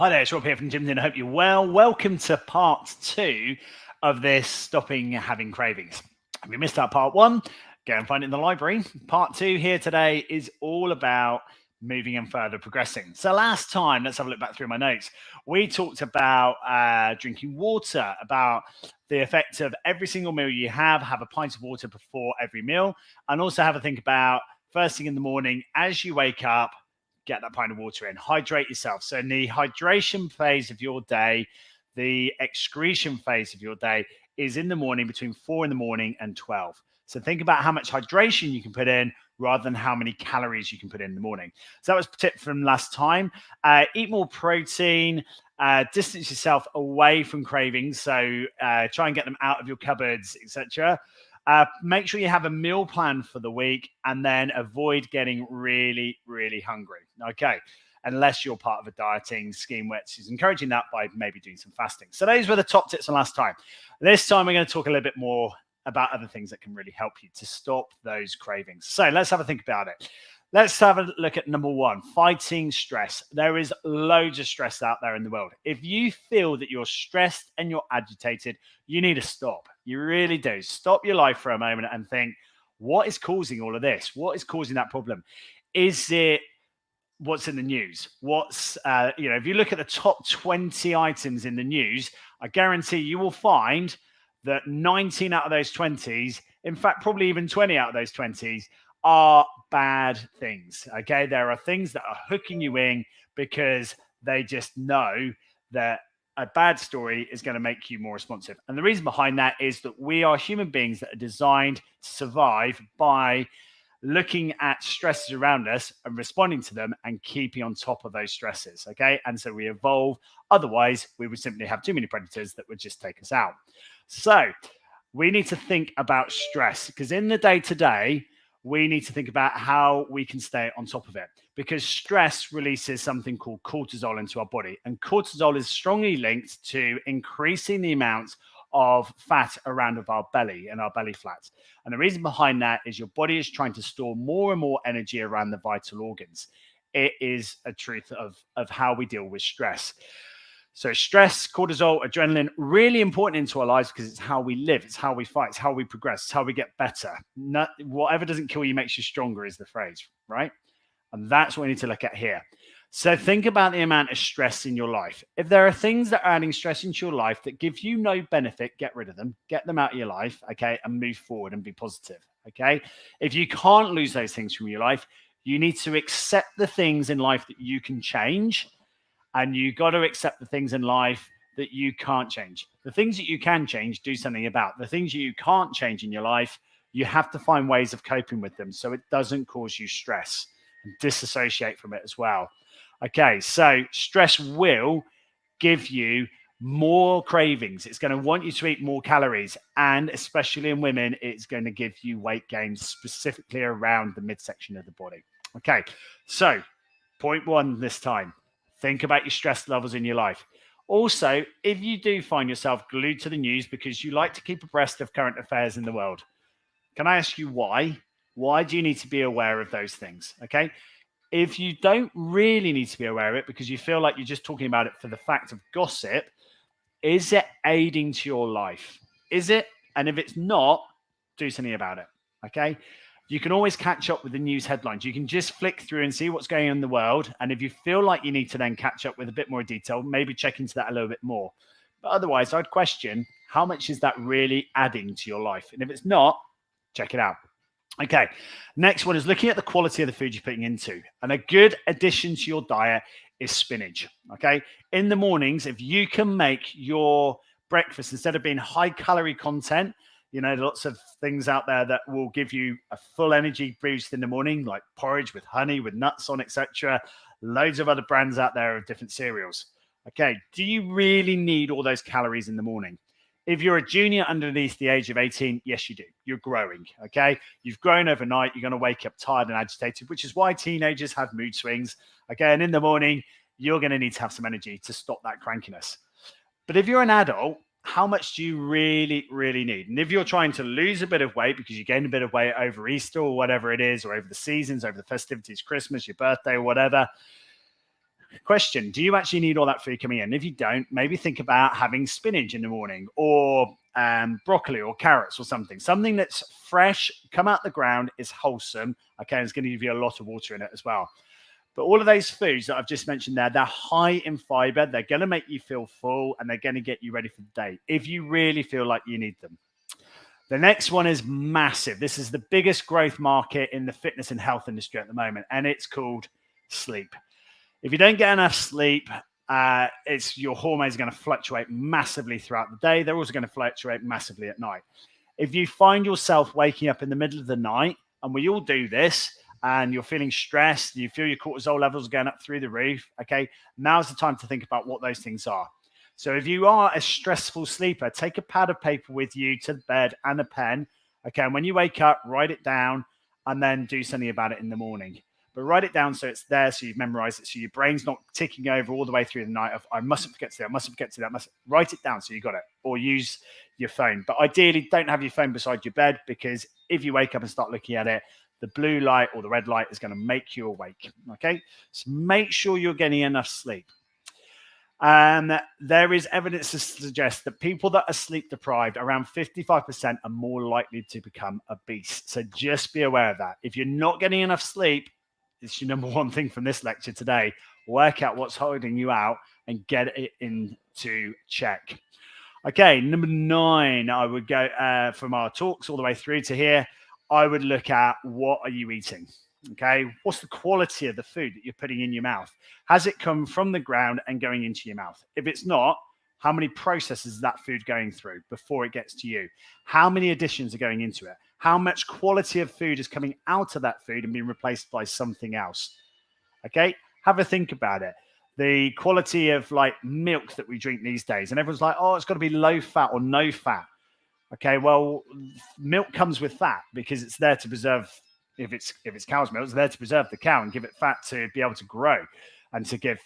Hi there, it's Rob here from Jim's Inn. I hope you're well. Welcome to part 2 of this Stopping Having Cravings. If you missed out part 1, go and find it in the library. Part 2 here today is all about moving and further progressing. So last time, let's have a look back through my notes. We talked about drinking water, about the effect of every single meal you have a pint of water before every meal, and also have a think about first thing in the morning as you wake up, get that pint of water in, hydrate yourself. So in the hydration phase of your day, the excretion phase of your day is in the morning between 4 in the morning and 12. So think about how much hydration you can put in rather than how many calories you can put in the morning. So that was a tip from last time. Eat more protein, distance yourself away from cravings. So try and get them out of your cupboards, etc. Make sure you have a meal plan for the week and then avoid getting really, really hungry. Okay. Unless you're part of a dieting scheme which is encouraging that by maybe doing some fasting. So those were the top tips from last time. This time we're going to talk a little bit more about other things that can really help you to stop those cravings. So let's have a think about it. Let's have a look at number 1, fighting stress. There is loads of stress out there in the world. If you feel that you're stressed and you're agitated, you need to stop. You really do. Stop your life for a moment and think, what is causing all of this? What is causing that problem? Is it what's in the news? If you look at the top 20 items in the news, I guarantee you will find that 19 out of those 20s, in fact, probably even 20 out of those 20s, are bad things. Okay, there are things that are hooking you in because they just know that a bad story is going to make you more responsive. And the reason behind that is that we are human beings that are designed to survive by looking at stresses around us and responding to them and keeping on top of those stresses. Okay, and so we evolve. Otherwise, we would simply have too many predators that would just take us out. So we need to think about stress because in the day-to-day, we need to think about how we can stay on top of it because stress releases something called cortisol into our body. And cortisol is strongly linked to increasing the amount of fat around of our belly and our belly flat. And the reason behind that is your body is trying to store more and more energy around the vital organs. It is a truth of how we deal with stress. So stress, cortisol, adrenaline, really important into our lives because it's how we live, it's how we fight, it's how we progress, it's how we get better. Whatever doesn't kill you makes you stronger is the phrase, right? And that's what we need to look at here. So think about the amount of stress in your life. If there are things that are adding stress into your life that give you no benefit, get rid of them, get them out of your life, okay, and move forward and be positive, okay? If you can't lose those things from your life, you need to accept the things in life that you can change. And you got to accept the things in life that you can't change. The things that you can change, do something about. The things you can't change in your life, you have to find ways of coping with them so it doesn't cause you stress and disassociate from it as well. Okay, so stress will give you more cravings. It's going to want you to eat more calories. And especially in women, it's going to give you weight gain specifically around the midsection of the body. Okay, so point 1 this time. Think about your stress levels in your life. Also, if you do find yourself glued to the news because you like to keep abreast of current affairs in the world, can I ask you why? Why do you need to be aware of those things? Okay. If you don't really need to be aware of it because you feel like you're just talking about it for the fact of gossip, is it aiding to your life? Is it? And if it's not, do something about it. Okay. You can always catch up with the news headlines. You can just flick through and see what's going on in the world. And if you feel like you need to then catch up with a bit more detail, maybe check into that a little bit more. But otherwise, I'd question how much is that really adding to your life? And if it's not, check it out. Okay, next one is looking at the quality of the food you're putting into. And a good addition to your diet is spinach. Okay, in the mornings, if you can make your breakfast, instead of being high calorie content, lots of things out there that will give you a full energy boost in the morning, like porridge with honey, with nuts on, etc. Loads of other brands out there of different cereals. Okay, do you really need all those calories in the morning? If you're a junior underneath the age of 18, yes, you do. You're growing, okay? You've grown overnight. You're going to wake up tired and agitated, which is why teenagers have mood swings, okay? And in the morning, you're going to need to have some energy to stop that crankiness. But if you're an adult, how much do you really, really need? And if you're trying to lose a bit of weight because you gained a bit of weight over Easter or whatever it is, or over the seasons, over the festivities, Christmas, your birthday or whatever, Question, do you actually need all that food coming in? If you don't, maybe think about having spinach in the morning, or broccoli or carrots or something that's fresh, come out the ground, is wholesome. Okay, it's going to give you a lot of water in it as well. But all of those foods that I've just mentioned there, they're high in fiber. They're going to make you feel full, and they're going to get you ready for the day if you really feel like you need them. The next one is massive. This is the biggest growth market in the fitness and health industry at the moment, and it's called sleep. If you don't get enough sleep, your hormones are going to fluctuate massively throughout the day. They're also going to fluctuate massively at night. If you find yourself waking up in the middle of the night, and we all do this, and you're feeling stressed, you feel your cortisol levels are going up through the roof, okay, now's the time to think about what those things are. So if you are a stressful sleeper, take a pad of paper with you to bed and a pen, okay, and when you wake up, write it down, and then do something about it in the morning. But write it down so it's there, so you've memorized it, so your brain's not ticking over all the way through the night of, I mustn't forget to do that, I mustn't forget to do that. Write it down so you got it, or use your phone. But ideally, don't have your phone beside your bed, because if you wake up and start looking at it, the blue light or the red light is going to make you awake, okay? So make sure you're getting enough sleep. There is evidence to suggest that people that are sleep deprived, around 55%, are more likely to become obese. So just be aware of that. If you're not getting enough sleep, it's your number one thing from this lecture today. Work out what's holding you out and get it into check. Okay, number 9, I would go from our talks all the way through to here. I would look at, what are you eating? Okay, what's the quality of the food that you're putting in your mouth? Has it come from the ground and going into your mouth? If it's not, how many processes is that food going through before it gets to you? How many additions are going into it? How much quality of food is coming out of that food and being replaced by something else? Okay, have a think about it. The quality of like milk that we drink these days, and everyone's like, oh, it's got to be low fat or no fat. Okay, well, milk comes with fat because it's there to preserve. If it's cow's milk, it's there to preserve the cow and give it fat to be able to grow, and to give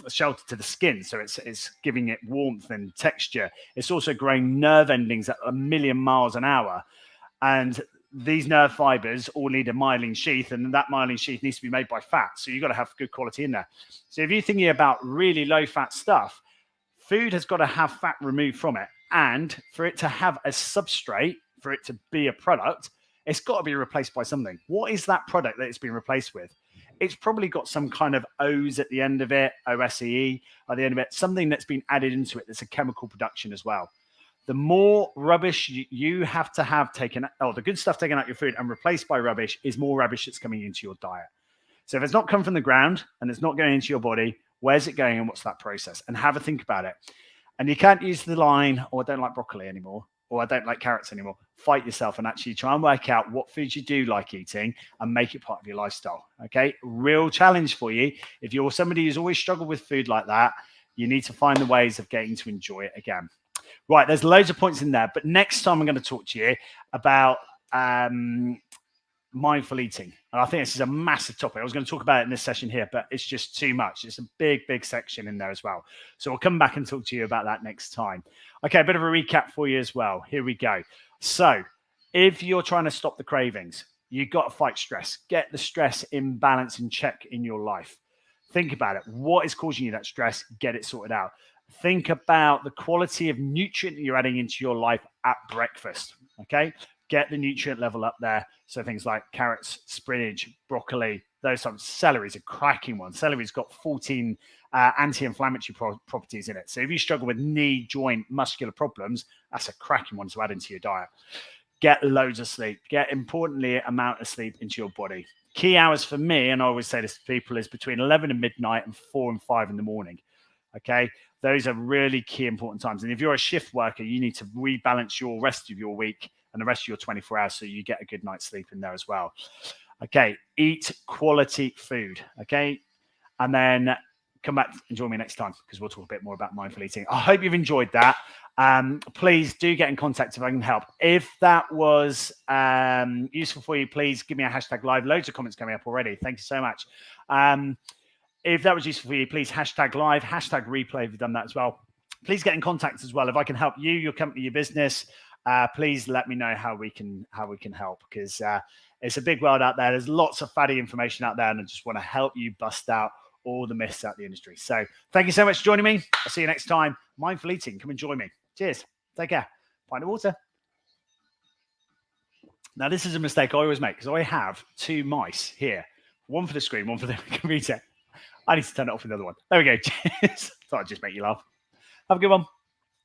shelter to the skin. So it's giving it warmth and texture. It's also growing nerve endings at 1,000,000 miles an hour, and these nerve fibers all need a myelin sheath, and that myelin sheath needs to be made by fat. So you've got to have good quality in there. So if you're thinking about really low fat stuff, food has got to have fat removed from it, and for it to have a substrate, for it to be a product, it's got to be replaced by something. What is that product that it's been replaced with? It's probably got some kind of O's at the end of it, OSEE at the end of it, something that's been added into it that's a chemical production as well. The more rubbish you have to have taken, or the good stuff taken out your food and replaced by rubbish, is more rubbish that's coming into your diet. So if it's not come from the ground and it's not going into your body, where's it going and what's that process? And have a think about it. And you can't use the line, oh, I don't like broccoli anymore, or I don't like carrots anymore. Fight yourself and actually try and work out what foods you do like eating and make it part of your lifestyle. Okay, real challenge for you. If you're somebody who's always struggled with food like that, you need to find the ways of getting to enjoy it again. Right, there's loads of points in there, but next time I'm going to talk to you about mindful eating. And I think this is a massive topic. I was going to talk about it in this session here, but it's just too much. It's a big, big section in there as well. So I'll come back and talk to you about that next time. Okay, a bit of a recap for you as well. Here we go. So if you're trying to stop the cravings, you've got to fight stress. Get the stress in balance and check in your life. Think about it. What is causing you that stress? Get it sorted out. Think about the quality of nutrient that you're adding into your life at breakfast. Okay, get the nutrient level up there. So things like carrots, spinach, broccoli, those types. Celery is a cracking one. Celery's got 14 anti-inflammatory properties in it. So if you struggle with knee, joint, muscular problems, that's a cracking one to add into your diet. Get loads of sleep. Get, importantly, amount of sleep into your body. Key hours for me, and I always say this to people, is between 11 and midnight and 4 and 5 in the morning. Okay, those are really key important times. And if you're a shift worker, you need to rebalance your rest of your week and the rest of your 24 hours so you get a good night's sleep in there as well. Okay, eat quality food. Okay, and then come back and join me next time because we'll talk a bit more about mindful eating. I hope you've enjoyed that. Please do get in contact if I can help. If that was useful for you, please give me a hashtag live. Loads of comments coming up already. Thank you so much. If that was useful for you, please hashtag live, hashtag replay if you've done that as well. Please get in contact as well. If I can help you, your company, your business, please let me know how we can help, because It's a big world out there. There's lots of fatty information out there, and I just want to help you bust out all the myths out the industry. So thank you so much for joining me. I'll see you next time. Mindful eating, come and join me. Cheers. Take care. Pint of water. Now, this is a mistake I always make because I have two mice here. One for the screen, one for the computer. I need to turn it off with the other one. There we go. Cheers. Thought I'd just make you laugh. Have a good one.